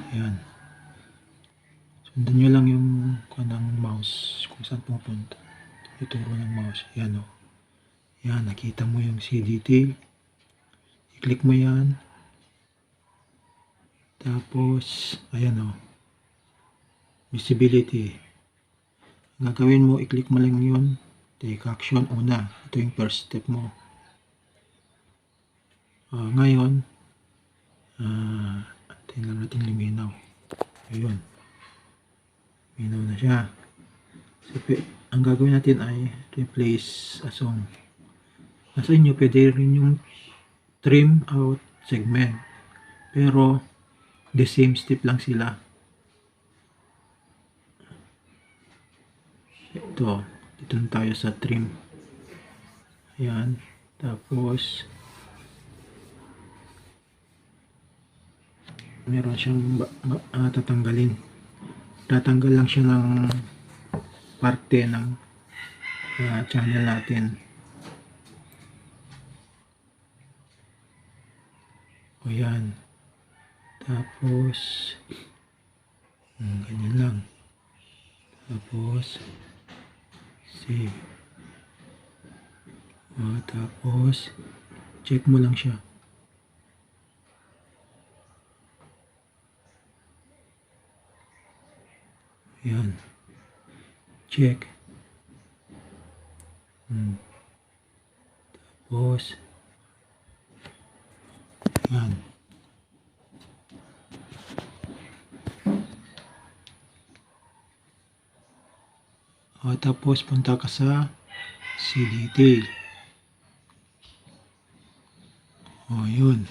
Ayan. Sundan nyo lang yung kanang mouse kung saan pupunta. Ituro ng mouse. Ayan o. Ayan, nakita mo yung CDT. I-click mo yan. Tapos, ayan o. Visibility. Ang gagawin mo, i-click mo lang yun. Take action. Una, ito yung first step mo. Ngayon, tingnan natin luminaw. Ayun. Luminaw na siya. So, ang gagawin natin ay replace a song. Nasa inyo, pwede rin yung trim out segment. Pero, the same step lang sila. Ito, dito na tayo sa trim. Ayan. Tapos, meron siyang tatanggalin. Tatanggal lang siya ng parte ng channel natin. O yan. Tapos, ganyan lang. Tapos, save. Tapos, check mo lang siya. Ayan. Check. Tapos, ayan. Tapos, punta ka sa CDT. Yun.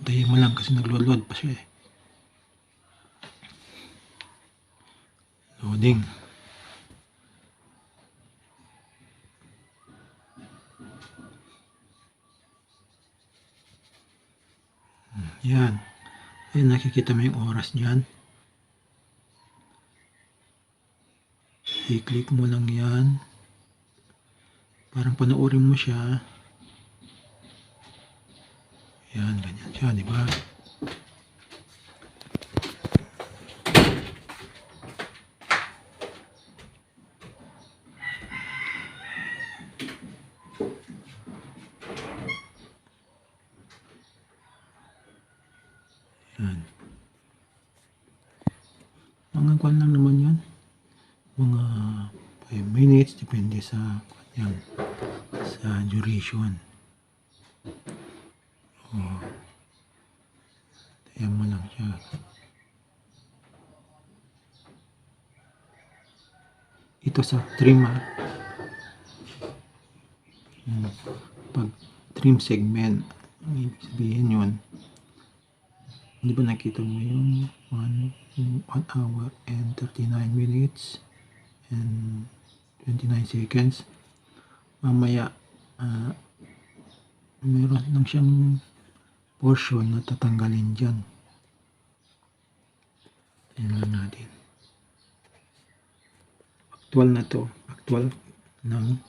Antayin mo lang kasi naglo-load pa siya eh. Loading. Yan. Ayan, nakikita mo yung oras dyan. I-click mo lang yan. Parang panoorin mo siya. Yan, ganyan siya, di ba? Yan. Mga kwan lang naman yan. Mga 5 minutes, depende sa yan, sa duration. Tayan mo lang siya. Ito sa trim pag trim segment, ibig sabihin yun, di ba nakita mo yung 1 hour and 39 minutes and 29 seconds. Mamaya meron lang siyang portion na tatanggalin dyan. Tingnan natin. Actual na to. Actual ng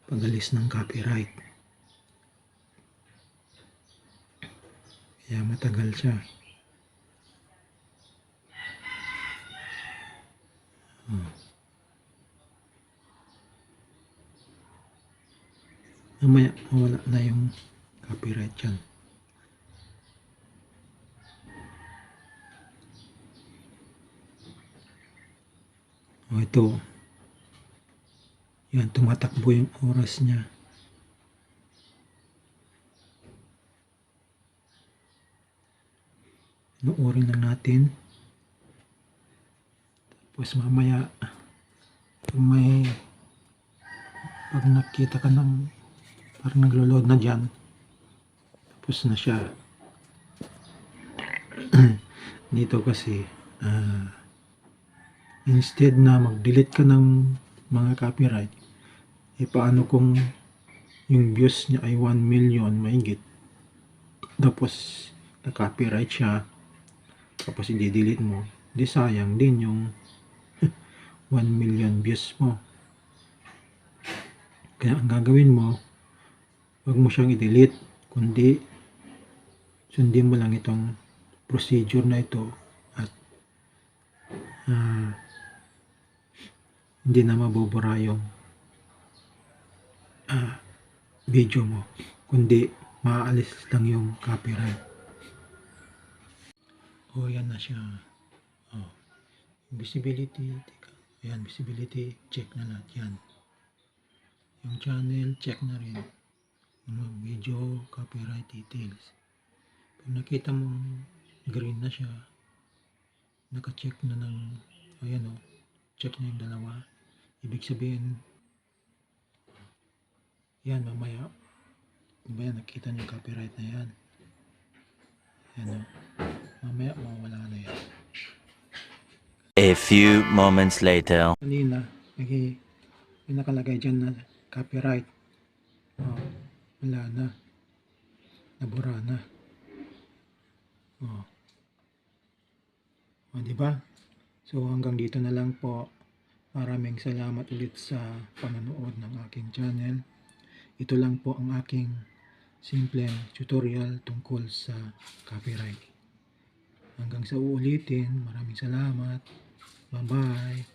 pag-alis ng copyright. Kaya matagal siya. Mamaya mawala na yung copyright dyan. Ito. Yan, tumatakbo yung oras niya. Inuurin lang natin. Tapos mamaya, pag nakita ka ng parang naglo-load na dyan, tapos na siya. Dito kasi, instead na mag-delete ka ng mga copyright, paano kung yung views niya ay 1 million mahigit, tapos na-copyright siya, tapos i-delete mo, di sayang din yung 1 million views mo. Kaya ang gagawin mo, huwag mo siyang i-delete, kundi sundin mo lang itong procedure na ito at hindi na mabubura yung video mo, kundi maaalis lang yung copyright. O yan na siya. Visibility, ayan, visibility, check na lahat yan. Yung channel, check na rin. Video, copyright details. Pag nakita mo green na siya, naka-check na ng, ayan o, check na yung dalawa. Ibig sabihin, yan mamaya nakita niyo copyright na yan. Yan o, mamaya mawala na yan. A few moments later. Kanina, may nakalagay dyan na copyright. Wala na. Nabura na. Diba? So hanggang dito na lang po. Maraming salamat ulit sa panonood ng aking channel. Ito lang po ang aking simpleng tutorial tungkol sa copyright. Hanggang sa uulitin, maraming salamat. Bye-bye.